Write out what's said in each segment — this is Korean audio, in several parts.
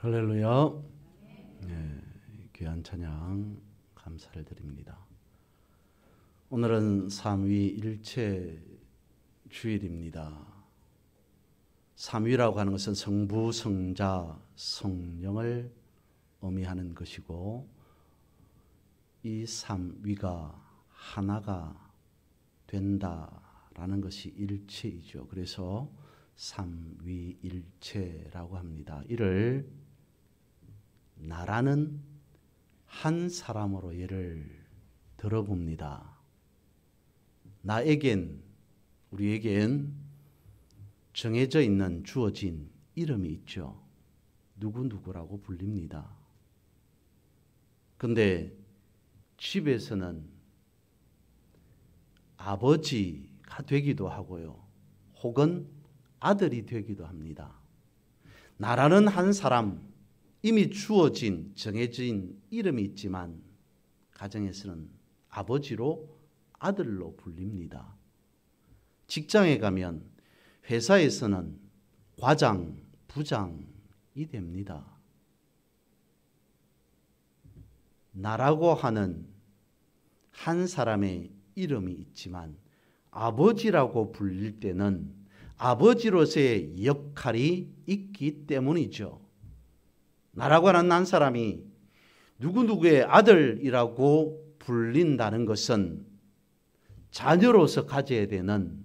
할렐루야. 네, 귀한 찬양 감사를 드립니다. 오늘은 삼위일체 주일입니다. 삼위라고 하는 것은 성부, 성자, 성령을 의미하는 것이고, 이 삼위가 하나가 된다라는 것이 일체이죠. 그래서 삼위일체라고 합니다. 이를 나라는 한 사람으로 예를 들어봅니다. 우리에겐 정해져 있는 주어진 이름이 있죠. 누구누구라고 불립니다. 근데 집에서는 아버지가 되기도 하고요. 혹은 아들이 되기도 합니다. 나라는 한 사람, 이미 주어진 정해진 이름이 있지만 가정에서는 아버지로 아들로 불립니다. 직장에 가면, 회사에서는 과장, 부장이 됩니다. 나라고 하는 한 사람의 이름이 있지만 아버지라고 불릴 때는 아버지로서의 역할이 있기 때문이죠. 나라고 하는 한 사람이 누구누구의 아들이라고 불린다는 것은 자녀로서 가져야 되는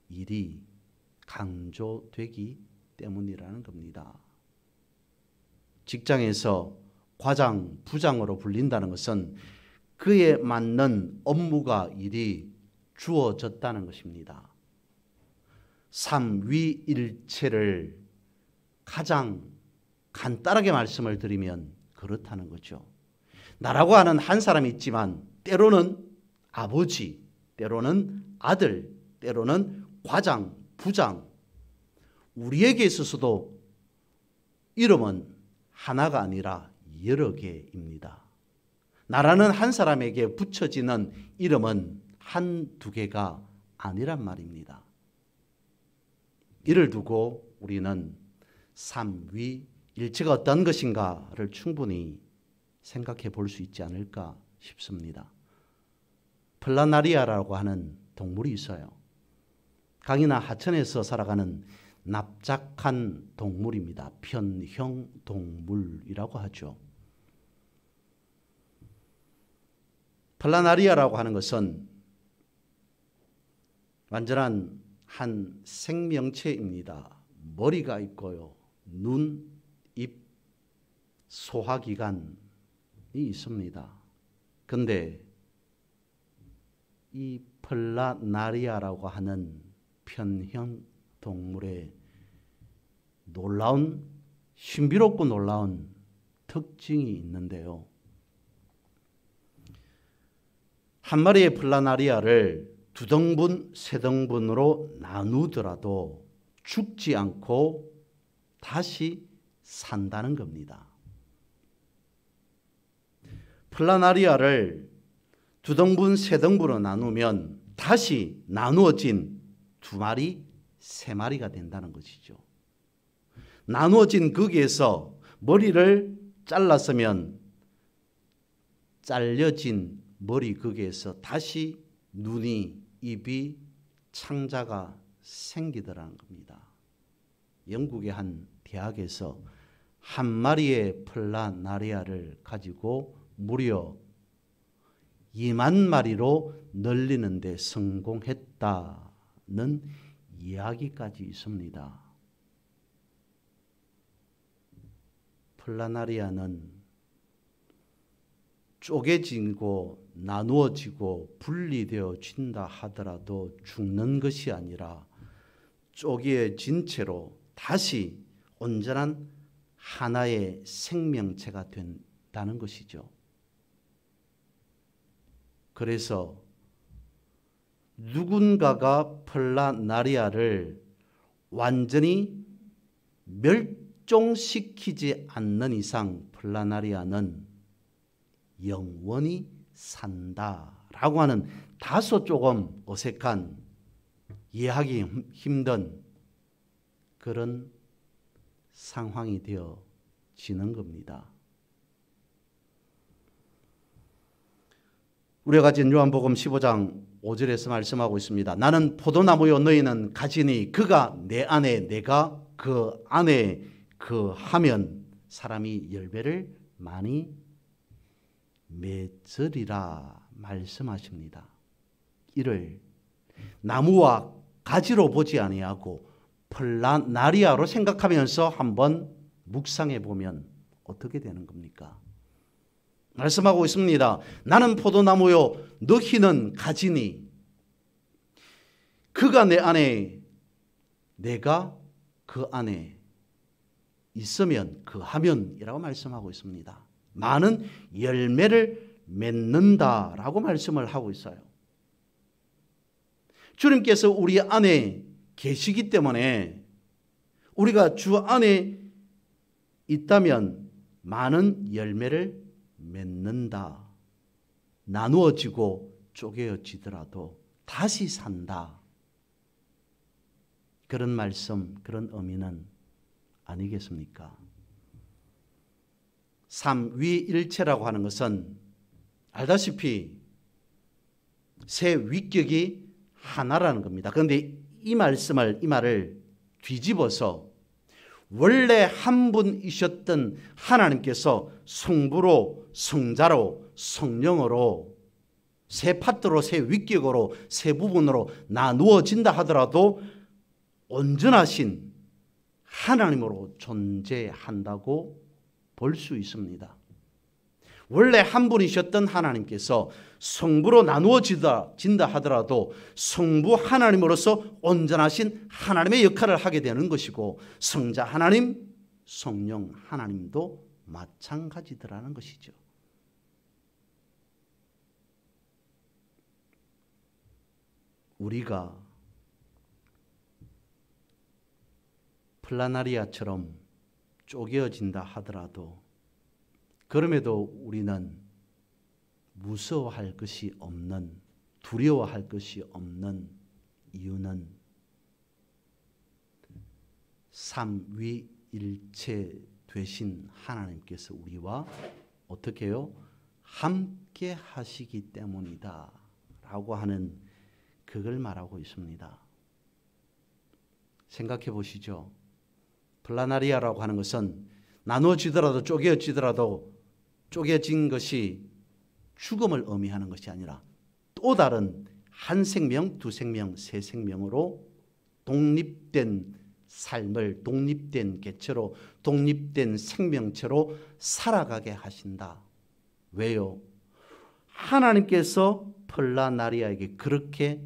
일이 강조되기 때문이라는 겁니다. 직장에서 과장, 부장으로 불린다는 것은 그에 맞는 업무가 일이 주어졌다는 것입니다. 삼위일체를 가장 간단하게 말씀을 드리면 그렇다는 거죠. 나라고 하는 한 사람이 있지만 때로는 아버지, 때로는 아들, 때로는 과장, 부장, 우리에게 있어서도 이름은 하나가 아니라 여러 개입니다. 나라는 한 사람에게 붙여지는 이름은 한두 개가 아니란 말입니다. 이를 두고 우리는 삼위일체가 어떤 것인가를 충분히 생각해 볼 수 있지 않을까 싶습니다. 플라나리아라고 하는 동물이 있어요. 강이나 하천에서 살아가는 납작한 동물입니다. 편형 동물이라고 하죠. 플라나리아라고 하는 것은 완전한 한 생명체입니다. 머리가 있고요. 눈, 입, 소화기관이 있습니다. 그런데 이 플라나리아라고 하는 편형 동물의 신비롭고 놀라운 특징이 있는데요. 한 마리의 플라나리아를 2등분, 3등분으로 나누더라도 죽지 않고 다시 산다는 겁니다. 플라나리아를 2등분, 3등분으로 나누면 다시 나누어진 2마리, 3마리가 된다는 것이죠. 나누어진 거기에서 머리를 잘랐으면 잘려진 머리 거기에서 다시 눈이, 입이, 창자가 생기더라는 겁니다. 영국의 한 대학에서 한 마리의 플라나리아를 가지고 무려 2만 마리로 늘리는 데 성공했다는 이야기까지 있습니다. 플라나리아는 쪼개지고 나누어지고 분리되어진다 하더라도 죽는 것이 아니라 쪼개진 채로 다시 온전한 하나의 생명체가 된다는 것이죠. 그래서 누군가가 플라나리아를 완전히 멸종시키지 않는 이상 플라나리아는 영원히 산다라고 하는 다소 조금 어색한, 이해하기 힘든 그런 상황이 되어 맺어지는 겁니다. 우리가 가진 요한복음 15장 5절에서 말씀하고 있습니다. 나는 포도나무요 너희는 가지니 그가 내 안에 내가 그 안에 그 하면 사람이 열매를 많이 맺으리라 말씀하십니다. 이를 나무와 가지로 보지 아니하고 플라나리아로 생각하면서 한번 묵상해 보면 어떻게 되는 겁니까? 말씀하고 있습니다. 나는 포도나무요 너희는 가지니 그가 내 안에 내가 그 안에 있으면 그 하면이라고 말씀하고 있습니다. 많은 열매를 맺는다라고 말씀을 하고 있어요. 주님께서 우리 안에 계시기 때문에 우리가 주 안에 있다면 많은 열매를 맺는다. 나누어지고 쪼개어지더라도 다시 산다. 그런 말씀, 그런 의미는 아니겠습니까? 삼위일체라고 하는 것은 알다시피 세 위격이 하나라는 겁니다. 그런데 이 말을 뒤집어서 원래 한 분이셨던 하나님께서 성부로, 성자로, 성령으로 세 파트로, 세 위격으로, 세 부분으로 나누어진다 하더라도 온전하신 하나님으로 존재한다고 볼 수 있습니다. 원래 한 분이셨던 하나님께서 성부로 나누어진다 하더라도 성부 하나님으로서 온전하신 하나님의 역할을 하게 되는 것이고 성자 하나님, 성령 하나님도 마찬가지더라는 것이죠. 우리가 플라나리아처럼 쪼개어진다 하더라도 그럼에도 우리는 무서워할 것이 없는, 두려워할 것이 없는 이유는 삼위일체 되신 하나님께서 우리와 어떻게 해요? 함께 하시기 때문이다 라고 하는 그걸 말하고 있습니다. 생각해 보시죠. 플라나리아라고 하는 것은 나누어지더라도 쪼개진 것이 죽음을 의미하는 것이 아니라 또 다른 한 생명, 두 생명, 세 생명으로 독립된 삶을 독립된 개체로 독립된 생명체로 살아가게 하신다. 왜요? 하나님께서 플라나리아에게 그렇게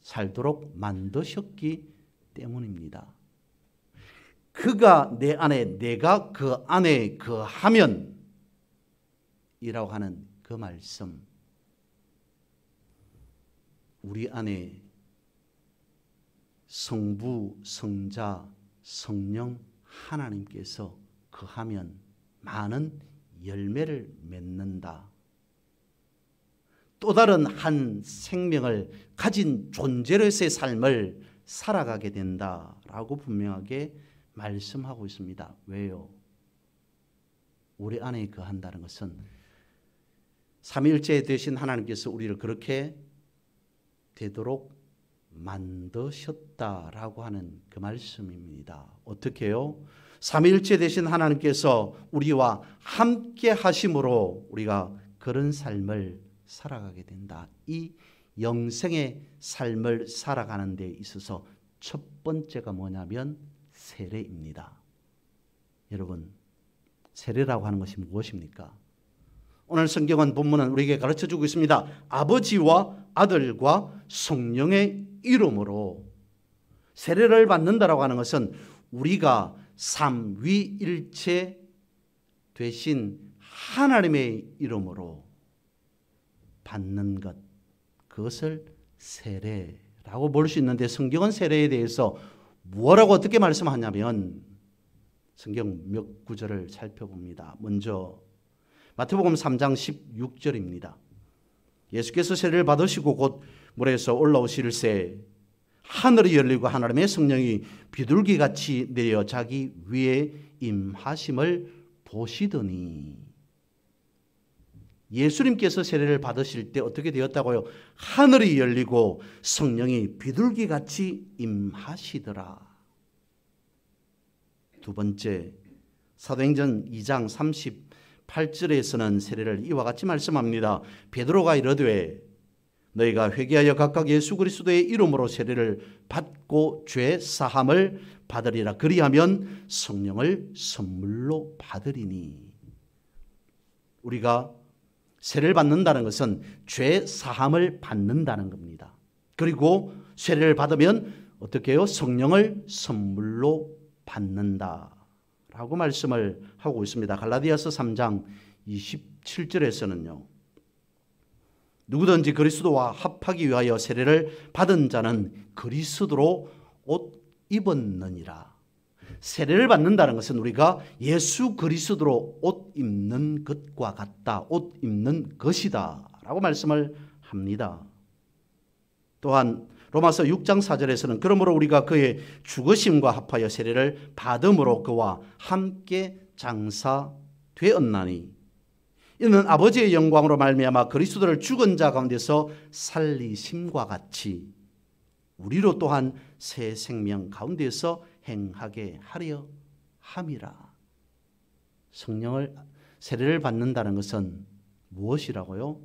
살도록 만드셨기 때문입니다. 그가 내 안에 내가 그 안에 그 하면 이라고 하는 그 말씀, 우리 안에 성부, 성자, 성령 하나님께서 거하면 많은 열매를 맺는다. 또 다른 한 생명을 가진 존재로서의 삶을 살아가게 된다라고 분명하게 말씀하고 있습니다. 왜요? 우리 안에 거한다는 것은 삼위일체 되신 하나님께서 우리를 그렇게 되도록 만드셨다라고 하는 그 말씀입니다. 어떻게 해요? 삼위일체 되신 하나님께서 우리와 함께 하심으로 우리가 그런 삶을 살아가게 된다. 이 영생의 삶을 살아가는 데 있어서 첫 번째가 뭐냐면 세례입니다. 여러분, 세례라고 하는 것이 무엇입니까? 오늘 성경은 본문은 우리에게 가르쳐주고 있습니다. 아버지와 아들과 성령의 이름으로 세례를 받는다라고 하는 것은 우리가 삼위일체 되신 하나님의 이름으로 받는 것, 그것을 세례라고 볼 수 있는데 성경은 세례에 대해서 뭐라고 어떻게 말씀하냐면 성경 몇 구절을 살펴봅니다. 먼저 마태복음 3장 16절입니다. 예수께서 세례를 받으시고 곧 물에서 올라오실새 하늘이 열리고 하나님의 성령이 비둘기같이 내려 자기 위에 임하심을 보시더니. 예수님께서 세례를 받으실 때 어떻게 되었다고요? 하늘이 열리고 성령이 비둘기같이 임하시더라. 두 번째, 사도행전 2장 38절에서는 세례를 이와 같이 말씀합니다. 베드로가 이르되 너희가 회개하여 각각 예수 그리스도의 이름으로 세례를 받고 죄 사함을 받으리라. 그리하면 성령을 선물로 받으리니. 우리가 세례를 받는다는 것은 죄 사함을 받는다는 겁니다. 그리고 세례를 받으면 어떻게 해요? 성령을 선물로 받는다라고 말씀을 하고 있습니다. 갈라디아서 3장 27절에서는요. 누구든지 그리스도와 합하기 위하여 세례를 받은 자는 그리스도로 옷 입었느니라. 세례를 받는다는 것은 우리가 예수 그리스도로 옷 입는 것과 같다. 옷 입는 것이다 라고 말씀을 합니다. 또한 로마서 6장 4절에서는 그러므로 우리가 그의 죽으심과 합하여 세례를 받음으로 그와 함께 장사되었나니 이는 아버지의 영광으로 말미암아 그리스도를 죽은 자 가운데서 살리심과 같이 우리로 또한 새 생명 가운데서 행하게 하려 함이라. 세례를 받는다는 것은 무엇이라고요?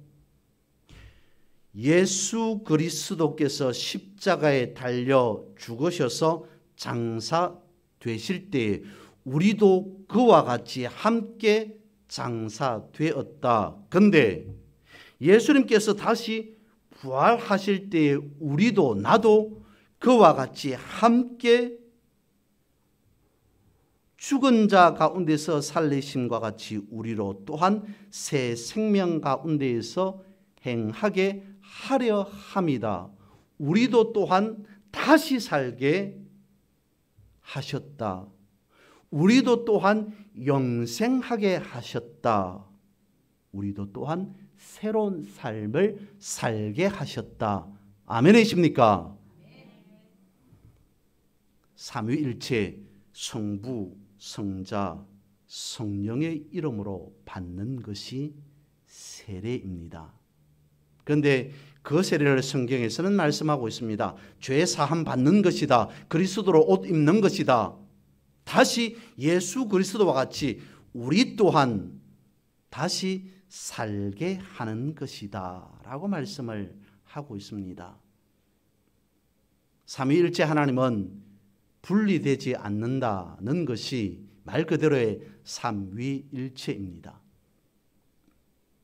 예수 그리스도께서 십자가에 달려 죽으셔서 장사되실 때에 우리도 그와 같이 함께 장사되었다. 그런데 예수님께서 다시 부활하실 때에 우리도 나도 그와 같이 함께 죽은 자 가운데서 살리심과 같이 우리로 또한 새 생명 가운데에서 행하게 하려 함이다. 우리도 또한 다시 살게 하셨다. 우리도 또한 영생하게 하셨다. 우리도 또한 새로운 삶을 살게 하셨다. 아멘이십니까? 삼위일체 성부, 성자, 성령의 이름으로 받는 것이 세례입니다. 그런데 그 세례를 성경에서는 말씀하고 있습니다. 죄 사함 받는 것이다. 그리스도로 옷 입는 것이다. 다시 예수 그리스도와 같이 우리 또한 다시 살게 하는 것이다 라고 말씀을 하고 있습니다. 삼위일체 하나님은 분리되지 않는다는 것이 말 그대로의 삼위일체입니다.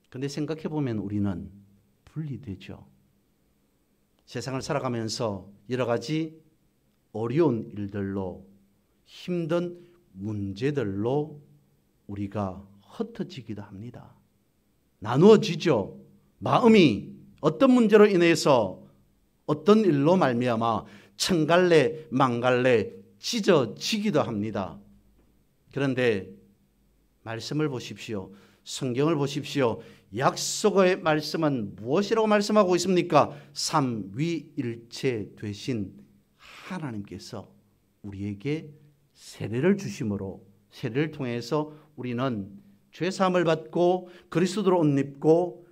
그런데 생각해 보면 우리는 분리되죠. 세상을 살아가면서 여러 가지 어려운 일들로 힘든 문제들로 우리가 흩어지기도 합니다. 나누어지죠. 마음이 어떤 문제로 인해서 어떤 일로 말미암아 천갈래 망갈래 찢어지기도 합니다. 그런데 말씀을 보십시오. 성경을 보십시오. 약속의 말씀은 무엇이라고 말씀하고 있습니까? 삼위일체 되신 하나님께서 우리에게 세례를 주심으로 세례를 통해서 우리는 죄사함을 받고 그리스도로 옷 입고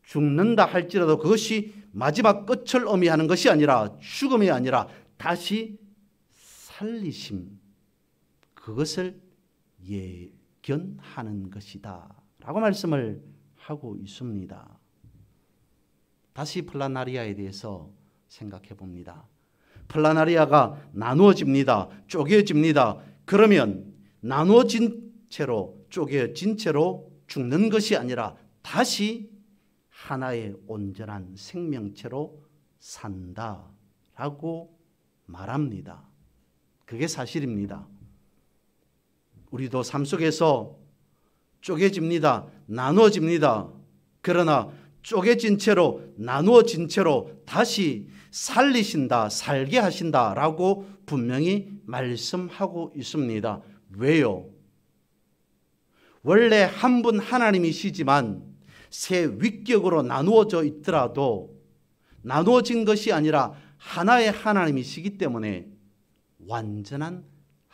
죽는다 할지라도 그것이 마지막 끝을 의미하는 것이 아니라 죽음이 아니라 다시 살리심, 그것을 예견하는 것이다 라고 말씀을 하고 있습니다. 다시 플라나리아에 대해서 생각해 봅니다. 플라나리아가 나누어집니다. 쪼개집니다. 그러면 나누어진 채로 쪼개진 채로 죽는 것이 아니라 다시 하나의 온전한 생명체로 산다라고 말합니다. 그게 사실입니다. 우리도 삶 속에서 쪼개집니다. 나누어집니다. 그러나 쪼개진 채로 나누어진 채로 다시 살리신다, 살게 하신다라고 분명히 말씀하고 있습니다. 왜요? 원래 한 분 하나님이시지만 세 위격으로 나누어져 있더라도 나누어진 것이 아니라 하나의 하나님이시기 때문에 완전한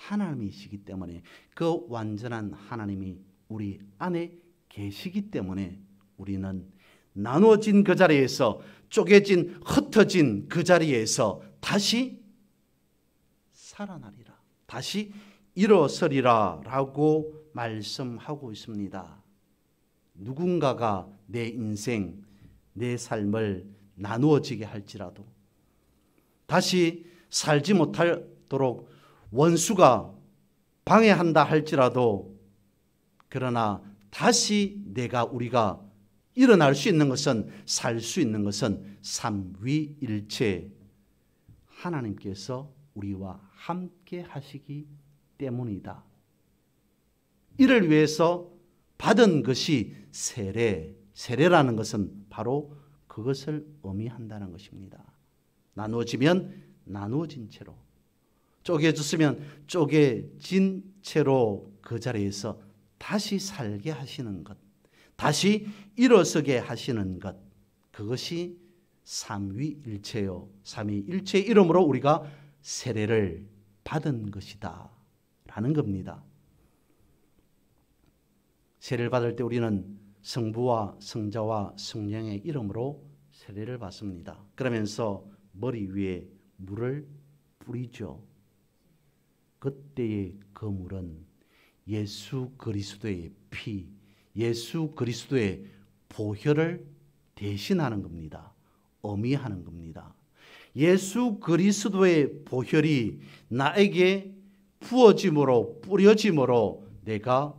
하나님이시기 때문에 그 완전한 하나님이 우리 안에 계시기 때문에 우리는 나누어진 그 자리에서 쪼개진 흩어진 그 자리에서 다시 살아나리라. 다시 일어서리라 라고 말씀하고 있습니다. 누군가가 내 인생, 내 삶을 나누어지게 할지라도 다시 살지 못하도록 원수가 방해한다 할지라도 그러나 다시 우리가 일어날 수 있는 것은 살 수 있는 것은 삼위일체 하나님께서 우리와 함께 하시기 때문이다. 이를 위해서 받은 것이 세례라는 것은 바로 그것을 의미한다는 것입니다. 나누어지면 나누어진 채로, 쪼개졌으면 쪼개진 채로 그 자리에서 다시 살게 하시는 것, 다시 일어서게 하시는 것, 그것이 삼위일체요. 삼위일체의 이름으로 우리가 세례를 받은 것이다 라는 겁니다. 세례를 받을 때 우리는 성부와 성자와 성령의 이름으로 세례를 받습니다. 그러면서 머리 위에 물을 뿌리죠. 그때의 그 물은 예수 그리스도의 피, 예수 그리스도의 보혈을 대신하는 겁니다. 의미하는 겁니다. 예수 그리스도의 보혈이 나에게 부어짐으로, 뿌려짐으로 내가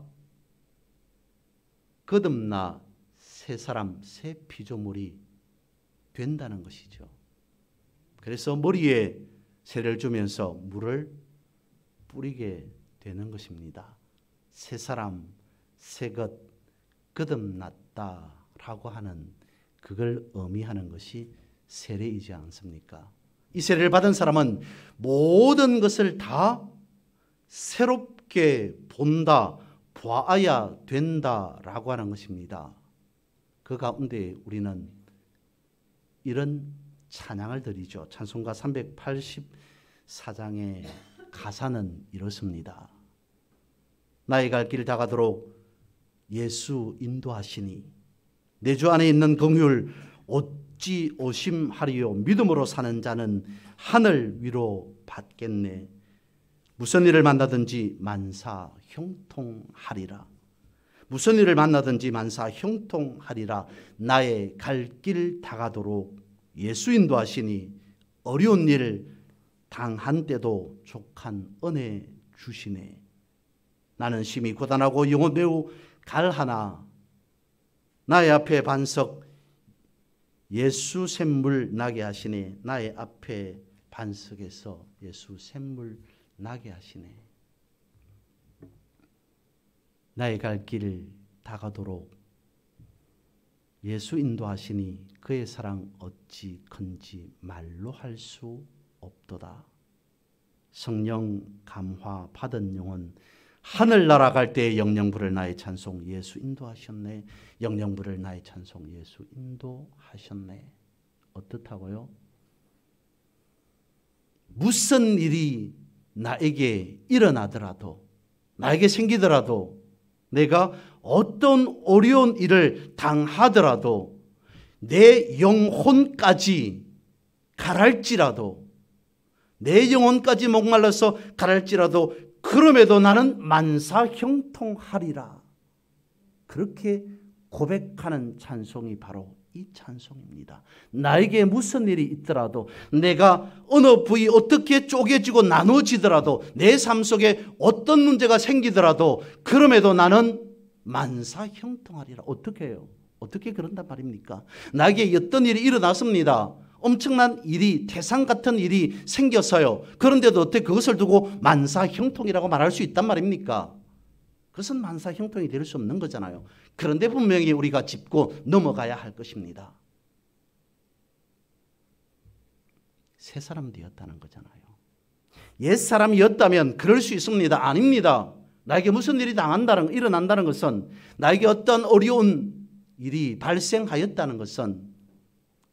거듭나 새 사람, 새 피조물이 된다는 것이죠. 그래서 머리에 세례를 주면서 물을 뿌리게 되는 것입니다. 새 사람, 새 것, 거듭났다라고 하는 그걸 의미하는 것이 세례이지 않습니까? 이 세례를 받은 사람은 모든 것을 다 새롭게 본다, 보아야 된다라고 하는 것입니다. 그 가운데 우리는 이런 찬양을 드리죠. 찬송가 384장의 가사는 이렇습니다. 나의 갈 길 다가도록 예수 인도하시니 내 주 안에 있는 긍휼 어찌 오심하리요. 믿음으로 사는 자는 하늘 위로 받겠네. 무슨 일을 만나든지 만사 형통하리라. 무슨 일을 만나든지 만사 형통하리라. 나의 갈 길 다가도록 예수 인도하시니 어려운 일 당한 때도 족한 은혜 주시네. 나는 심히 고단하고 영혼 매우 갈하나 나의 앞에 반석 예수 샘물 나게 하시네. 나의 앞에 반석에서 예수 샘물 나게 하시네. 나의 갈 길 다가도록 예수 인도하시니 그의 사랑 어찌 큰지 말로 할 수 없도다. 성령 감화 받은 영혼 하늘 날아갈 때에 영영 부를 나의 찬송 예수 인도하셨네. 영영 부를 나의 찬송 예수 인도하셨네. 어떻다고요? 무슨 일이 나에게 일어나더라도, 나에게 생기더라도, 내가 어떤 어려운 일을 당하더라도, 내 영혼까지 가랄지라도, 내 영혼까지 목말라서 가랄지라도 그럼에도 나는 만사 형통하리라. 그렇게 고백하는 찬송이 바로 이 찬송입니다. 나에게 무슨 일이 있더라도, 내가 어느 부위 어떻게 쪼개지고 나누어지더라도, 내 삶 속에 어떤 문제가 생기더라도 그럼에도 나는 만사 형통하리라. 어떻게 해요? 어떻게 그런단 말입니까? 나에게 어떤 일이 일어났습니다. 엄청난 일이, 태산 같은 일이 생겼어요. 그런데도 어떻게 그것을 두고 만사 형통이라고 말할 수 있단 말입니까? 그것은 만사 형통이 될 수 없는 거잖아요. 그런데 분명히 우리가 짚고 넘어가야 할 것입니다. 새 사람 되었다는 거잖아요. 옛 사람이었다면 그럴 수 있습니다. 아닙니다. 나에게 무슨 일이 일어난다는 것은, 나에게 어떤 어려운 일이 발생하였다는 것은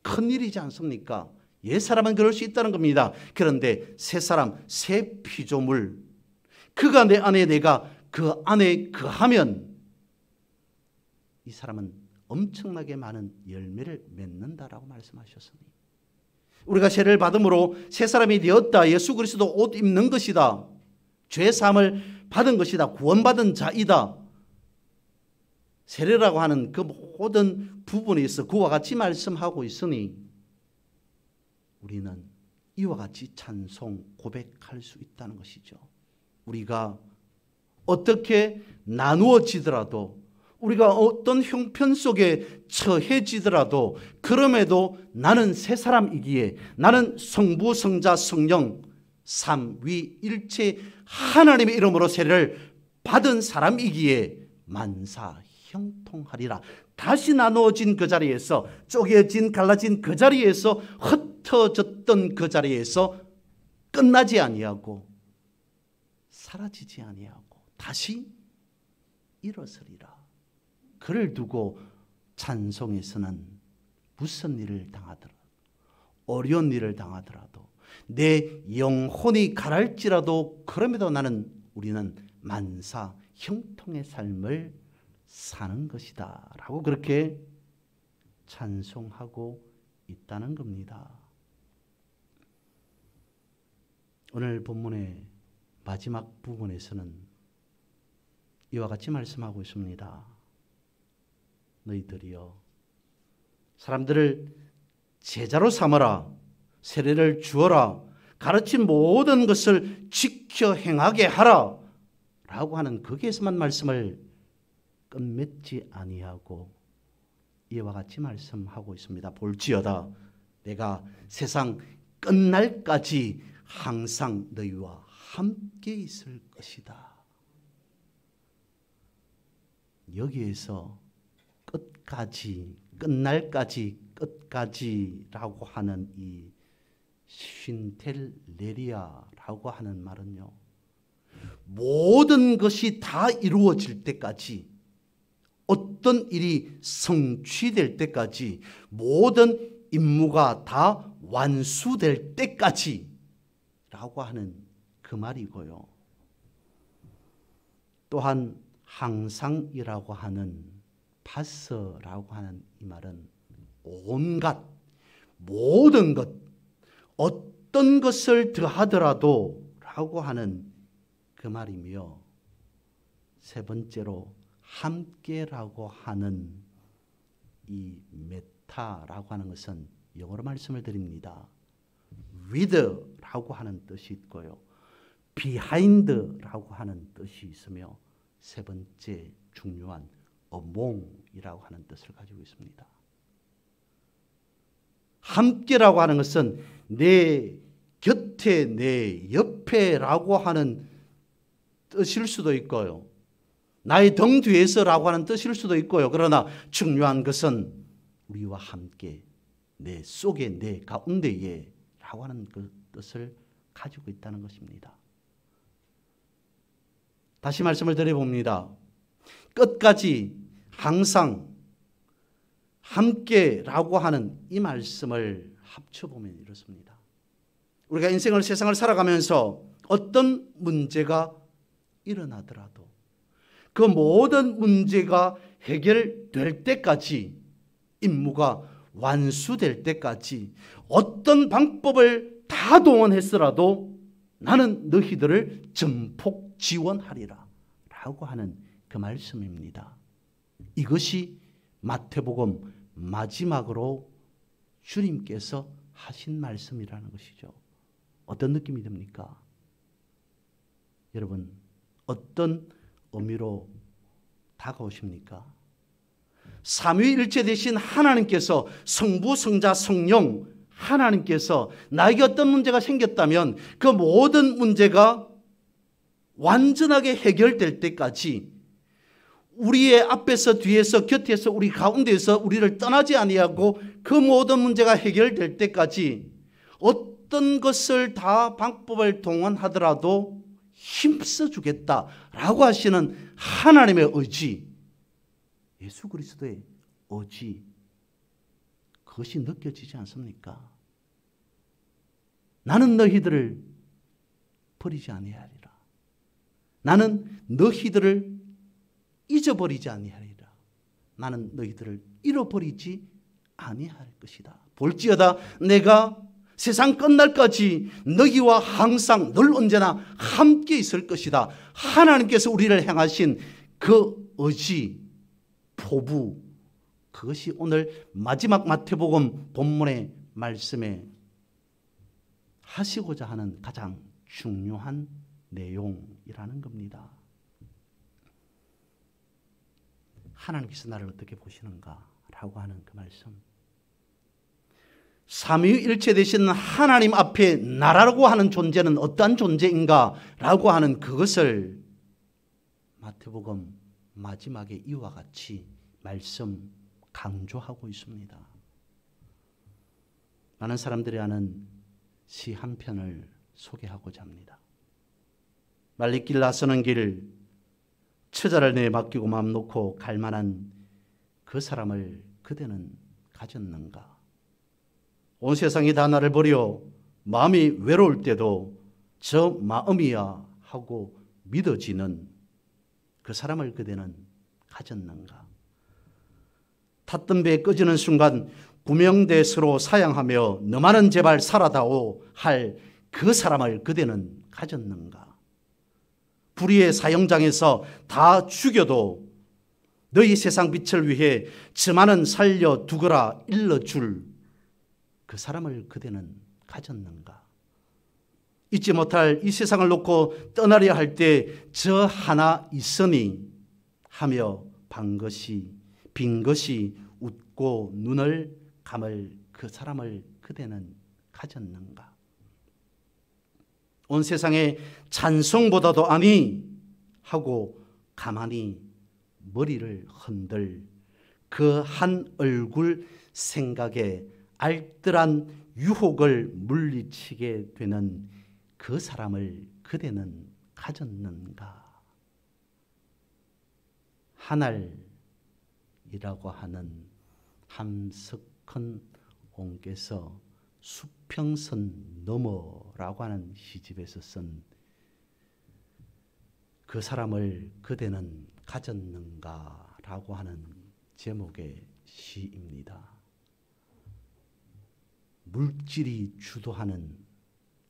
큰 일이지 않습니까? 옛 사람은 그럴 수 있다는 겁니다. 그런데 새 사람, 새 피조물, 그가 내 안에 내가 그 안에 거하면 이 사람은 엄청나게 많은 열매를 맺는다라고 말씀하셨으니 우리가 세례를 받음으로 새 사람이 되었다. 예수 그리스도 옷 입는 것이다. 죄 사함을 받은 것이다. 구원받은 자이다. 세례라고 하는 그 모든 부분에 있어 그와 같이 말씀하고 있으니 우리는 이와 같이 찬송 고백할 수 있다는 것이죠. 우리가 어떻게 나누어지더라도 우리가 어떤 형편 속에 처해지더라도 그럼에도 나는 새 사람이기에 나는 성부 성자 성령 삼위일체 하나님의 이름으로 세례를 받은 사람이기에 만사 형통하리라. 다시 나누어진 그 자리에서 쪼개진 갈라진 그 자리에서 흩어졌던 그 자리에서 끝나지 아니하고 사라지지 아니하고 다시 일어서리라. 그를 두고 찬송에서는 무슨 일을 당하더라도 어려운 일을 당하더라도 내 영혼이 가랄지라도 그럼에도 우리는 만사 형통의 삶을 사는 것이다 라고 그렇게 찬송하고 있다는 겁니다. 오늘 본문의 마지막 부분에서는 이와 같이 말씀하고 있습니다. 너희들이여 사람들을 제자로 삼아라. 세례를 주어라. 가르친 모든 것을 지켜 행하게 하라 라고 하는 거기에서만 말씀을 끝맺지 아니하고 이와 같이 말씀하고 있습니다. 볼지어다 내가 세상 끝날까지 항상 너희와 함께 있을 것이다. 여기에서 끝까지 끝날까지 끝까지라고 하는 이 쉰텔레리아라고 하는 말은요, 모든 것이 다 이루어질 때까지, 어떤 일이 성취될 때까지, 모든 임무가 다 완수될 때까지 라고 하는 그 말이고요. 또한 항상이라고 하는 파서라고 하는 이 말은 온갖 모든 것 어떤 것을 더하더라도 라고 하는 그 말이며, 세 번째로 함께라고 하는 이 메타라고 하는 것은 영어로 말씀을 드립니다. with라고 하는 뜻이 있고요, behind라고 하는 뜻이 있으며, 세 번째 중요한 among이라고 하는 뜻을 가지고 있습니다. 함께라고 하는 것은 내 곁에, 내 옆에라고 하는 뜻일 수도 있고요, 나의 등 뒤에서라고 하는 뜻일 수도 있고요. 그러나 중요한 것은 우리와 함께, 내 속에, 내 가운데에 라고 하는 그 뜻을 가지고 있다는 것입니다. 다시 말씀을 드려봅니다. 끝까지 항상 함께라고 하는 이 말씀을 합쳐보면 이렇습니다. 우리가 인생을, 세상을 살아가면서 어떤 문제가 일어나더라도 그 모든 문제가 해결될 때까지, 임무가 완수될 때까지 어떤 방법을 다 동원했더라도 나는 너희들을 전폭 지원하리라 라고 하는 그 말씀입니다. 이것이 마태복음 마지막으로 주님께서 하신 말씀이라는 것이죠. 어떤 느낌이 듭니까? 여러분, 어떤 의미로 다가오십니까? 삼위일체 되신 하나님께서, 성부, 성자, 성령 하나님께서 나에게 어떤 문제가 생겼다면 그 모든 문제가 완전하게 해결될 때까지 우리의 앞에서, 뒤에서, 곁에서, 우리 가운데에서 우리를 떠나지 아니하고 그 모든 문제가 해결될 때까지 어떤 것을 다 방법을 동원하더라도 힘써 주겠다라고 하시는 하나님의 의지, 예수 그리스도의 의지, 그것이 느껴지지 않습니까? 나는 너희들을 버리지 아니하리라. 나는 너희들을 잊어버리지 아니하리라. 나는 너희들을 잃어버리지 아니할 것이다. 볼지어다 내가 세상 끝날까지 너희와 항상 늘 언제나 함께 있을 것이다. 하나님께서 우리를 향하신 그 의지, 포부, 그것이 오늘 마지막 마태복음 본문의 말씀에 하시고자 하는 가장 중요한 내용이라는 겁니다. 하나님께서 나를 어떻게 보시는가라고 하는 그 말씀. 삼위일체 되신 하나님 앞에 나라고 하는 존재는 어떠한 존재인가라고 하는 그것을 마태복음 마지막에 이와 같이 말씀 강조하고 있습니다. 많은 사람들이 아는 시 한 편을 소개하고자 합니다. 말리길 나서는 길, 처자를 내에 맡기고 마음 놓고 갈 만한 그 사람을 그대는 가졌는가? 온 세상이 다 나를 버려 마음이 외로울 때도 저 마음이야 하고 믿어지는 그 사람을 그대는 가졌는가? 탔던 배 꺼지는 순간 구명대수로 사양하며 너만은 제발 살아다오 할 그 사람을 그대는 가졌는가? 불의의 사형장에서 다 죽여도 너희 세상 빛을 위해 저만은 살려두거라 일러줄 그 사람을 그대는 가졌는가? 잊지 못할 이 세상을 놓고 떠나려 할 때 저 하나 있으니 하며 빈 것이 웃고 눈을 감을 그 사람을 그대는 가졌는가? 온 세상의 찬송보다도 아니 하고 가만히 머리를 흔들 그 한 얼굴 생각에 알뜰한 유혹을 물리치게 되는 그 사람을 그대는 가졌는가? 하늘이라고 하는 함석헌 옹께서 수평선 너머라고 하는 시집에서 쓴 그 사람을 그대는 가졌는가? 라고 하는 제목의 시입니다. 물질이 주도하는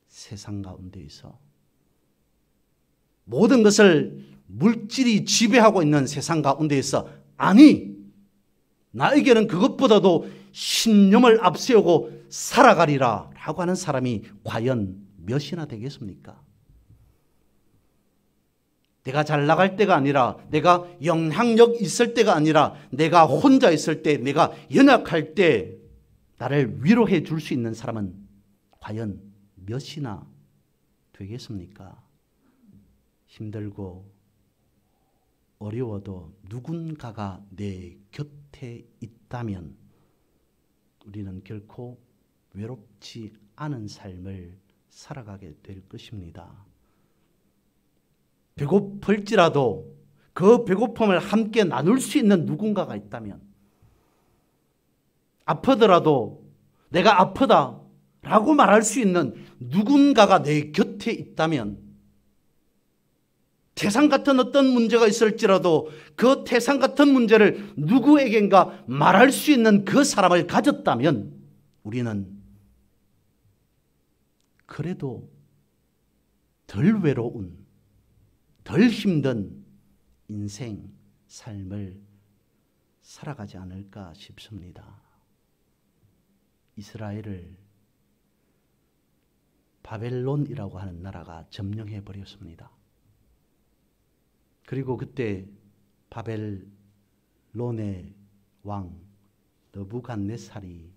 세상 가운데에서 모든 것을 물질이 지배하고 있는 세상 가운데에서 아니, 나에게는 그것보다도 신념을 앞세우고 살아가리라 라고 하는 사람이 과연 몇이나 되겠습니까? 내가 잘 나갈 때가 아니라, 내가 영향력 있을 때가 아니라, 내가 혼자 있을 때, 내가 연약할 때 나를 위로해 줄 수 있는 사람은 과연 몇이나 되겠습니까? 힘들고 어려워도 누군가가 내 곁에 있다면 우리는 결코 외롭지 않은 삶을 살아가게 될 것입니다. 배고플지라도 그 배고픔을 함께 나눌 수 있는 누군가가 있다면, 아프더라도 내가 아프다 라고 말할 수 있는 누군가가 내 곁에 있다면, 태산 같은 어떤 문제가 있을지라도 그 태산 같은 문제를 누구에겐가 말할 수 있는 그 사람을 가졌다면 우리는 그래도 덜 외로운, 덜 힘든 인생, 삶을 살아가지 않을까 싶습니다. 이스라엘을 바벨론이라고 하는 나라가 점령해 버렸습니다. 그리고 그때 바벨론의 왕 느부갓네살이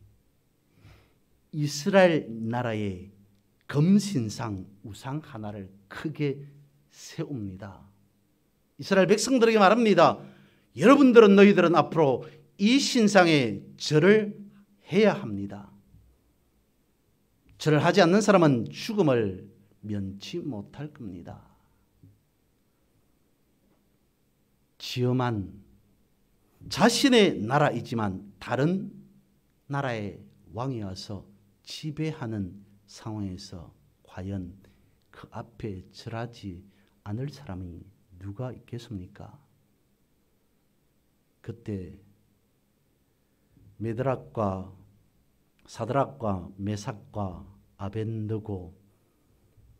이스라엘 나라의 금신상 우상 하나를 크게 세웁니다. 이스라엘 백성들에게 말합니다. 여러분들은, 너희들은 앞으로 이 신상에 절을 해야 합니다. 절을 하지 않는 사람은 죽음을 면치 못할 겁니다. 지엄한 자신의 나라이지만 다른 나라의 왕이 와서 지배하는 상황에서 과연 그 앞에 절하지 않을 사람이 누가 있겠습니까? 그때 메드락과 사드락과 메삭과 아벤느고,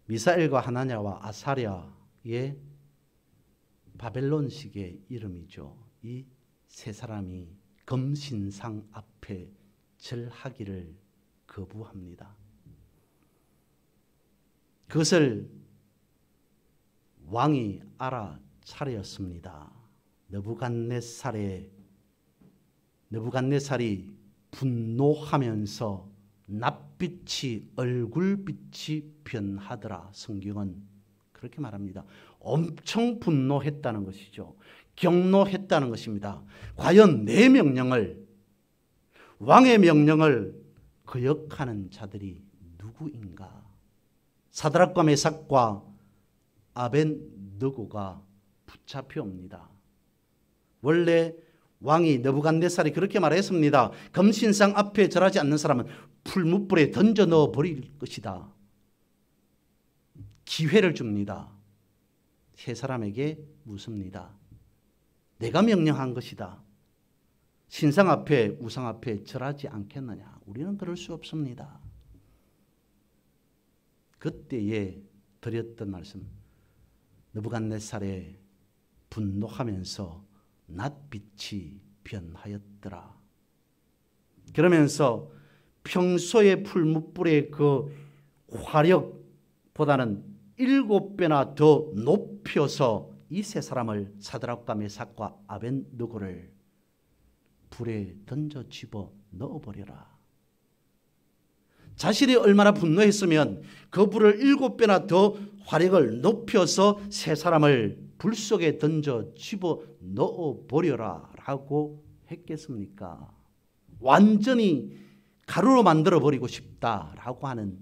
미사엘과 하나냐와 아사랴의 바벨론식의 이름이죠. 이 세 사람이 금신상 앞에 절하기를 거부합니다. 그것을 왕이 알아차렸습니다. 느부갓네살이 분노하면서 낯빛이 얼굴빛이 변하더라. 성경은 그렇게 말합니다. 엄청 분노했다는 것이죠. 경노했다는 것입니다. 과연 내 명령을, 왕의 명령을 거역하는 자들이 누구인가? 사드락과 메삭과 아벤느고가 붙잡혀옵니다. 원래 왕이 느부갓네살이 그렇게 말했습니다. 금신상 앞에 절하지 않는 사람은 풀무불에 던져 넣어 버릴 것이다. 기회를 줍니다. 세 사람에게 묻습니다. 내가 명령한 것이다. 신상 앞에, 우상 앞에 절하지 않겠느냐? 우리는 그럴 수 없습니다. 그때에 드렸던 말씀, 느부갓네살에 분노하면서 낯빛이 변하였더라. 그러면서 평소의 풀무불의 그 화력보다는 7배나 더 높여서 이 세 사람을, 사드락과 메삭과 아벤느고를 불에 던져 집어 넣어버려라. 자신이 얼마나 분노했으면 그 불을 7배나 더 화력을 높여서 세 사람을 불 속에 던져 집어 넣어버려라 라고 했겠습니까? 완전히 가루로 만들어버리고 싶다라고 하는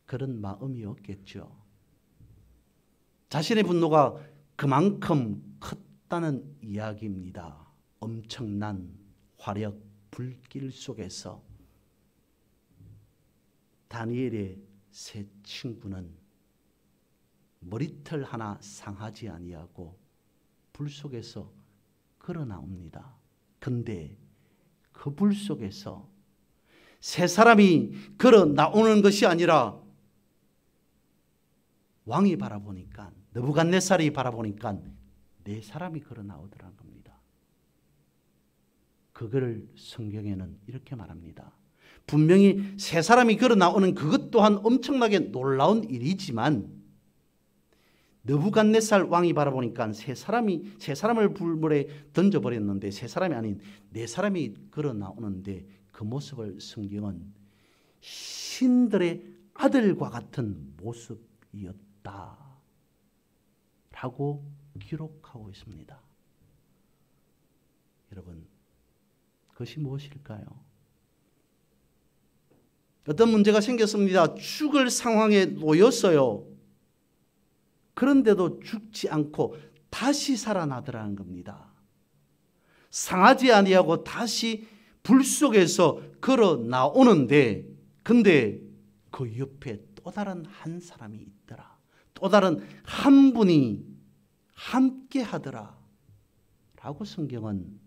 그런 마음이었겠죠. 자신의 분노가 그만큼 컸다는 이야기입니다. 엄청난 화력, 불길 속에서 다니엘의 세 친구는 머리털 하나 상하지 아니하고 불 속에서 걸어 나옵니다. 근데 그 불 속에서 세 사람이 걸어 나오는 것이 아니라 왕이 바라보니까, 느부갓네살이 바라보니까 네 사람이 걸어 나오더라는 겁니다. 그걸 성경에는 이렇게 말합니다. 분명히 세 사람이 걸어 나오는 그것 또한 엄청나게 놀라운 일이지만 느부갓네살 왕이 바라보니까 세 사람을 불물에 던져버렸는데 세 사람이 아닌 네 사람이 걸어 나오는데 그 모습을 성경은 신들의 아들과 같은 모습이었다 라고 기록하고 있습니다. 여러분, 그것이 무엇일까요? 어떤 문제가 생겼습니다. 죽을 상황에 놓였어요. 그런데도 죽지 않고 다시 살아나더라는 겁니다. 상하지 아니하고 다시 불 속에서 걸어 나오는데, 근데 그 옆에 또 다른 한 사람이 있더라. 또 다른 한 분이 함께 하더라 라고 성경은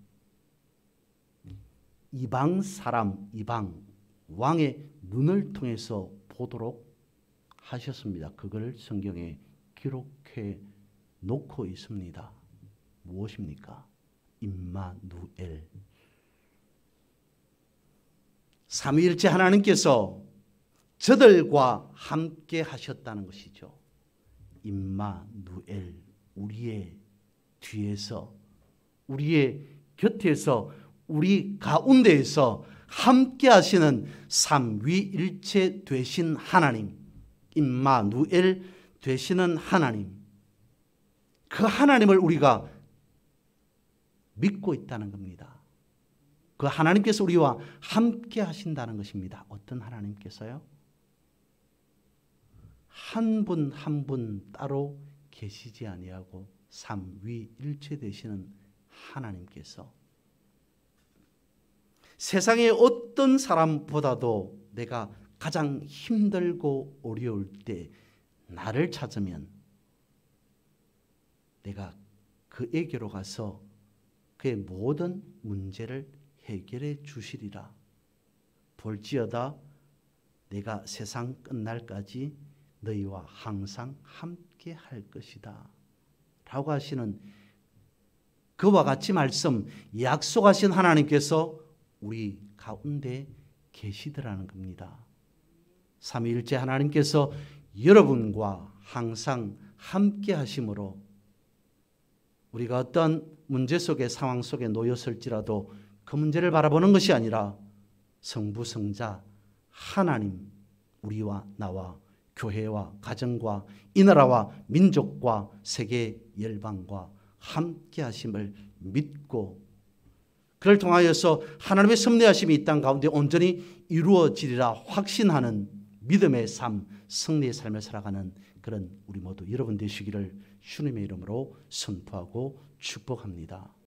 이방 사람, 이방 왕의 눈을 통해서 보도록 하셨습니다. 그걸 성경에 기록해 놓고 있습니다. 무엇입니까? 임마누엘. 삼위일체 하나님께서 저들과 함께 하셨다는 것이죠. 임마누엘, 우리의 뒤에서, 우리의 곁에서, 우리 가운데에서 함께 하시는 삼위일체 되신 하나님, 임마누엘 되시는 하나님, 그 하나님을 우리가 믿고 있다는 겁니다. 그 하나님께서 우리와 함께 하신다는 것입니다. 어떤 하나님께서요? 한 분 한 분 따로 계시지 아니하고 삼위일체 되시는 하나님께서 세상의 어떤 사람보다도 내가 가장 힘들고 어려울 때 나를 찾으면 내가 그에게로 가서 그의 모든 문제를 해결해 주시리라. 볼지어다 내가 세상 끝날까지 너희와 항상 함께 할 것이다 라고 하시는 그와 같이 말씀, 약속하신 하나님께서 우리 가운데 계시더라는 겁니다. 삼위일체 하나님께서 여러분과 항상 함께 하심으로 우리가 어떤 문제 속에 상황 속에 놓였을지라도 그 문제를 바라보는 것이 아니라 성부 성자 하나님, 우리와 나와 교회와 가정과 이 나라와 민족과 세계 열방과 함께 하심을 믿고 그를 통하여서 하나님의 섭리하심이 이 땅 가운데 온전히 이루어지리라 확신하는 믿음의 삶, 승리의 삶을 살아가는 그런 우리 모두 여러분 되시기를 주님의 이름으로 선포하고 축복합니다.